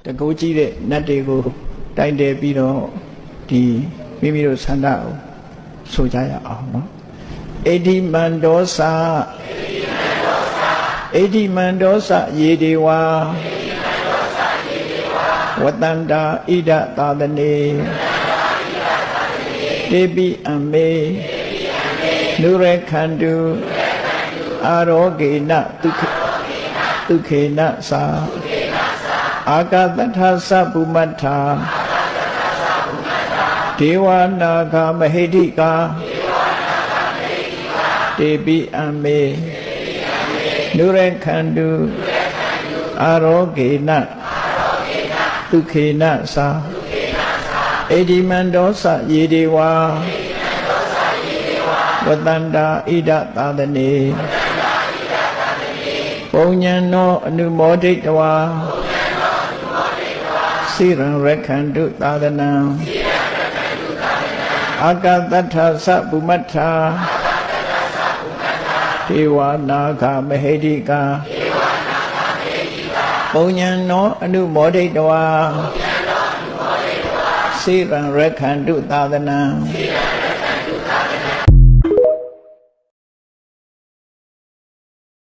တကူကြီးတဲ့နတ်တွေကိုတိုင်တယ်ပြီးတော့ဒီမိမိတို့ဆန္ဒကိုဆိုကြရအောင်နော်ဣတိမန္တောသဣတိမန္တောသယေဒေဝါဝတန္တာဣဒသာသနေတေပိအမေနုရခန္တုအာရောဂေနဒုခေနသာအာကတထသဗ္ဗုမတ္ထာဒေဝနာဂမဟိတိကာတေပိအမေနုရခန္တုအာရောဂေနဒုခေနသာဣတိမန္တောသယေဒေဝါဝတန္တာဣဒသာသနေပုညံနောအနုမောဒိတဝါစိရံရခန္တုသာသနံအာကတထသဗ္ဗုမတ္ထာဒေဝနာဂမဟိတိကာပုညံနောအနုမောဒိတဝါစိရံရခန္တုသာသနံ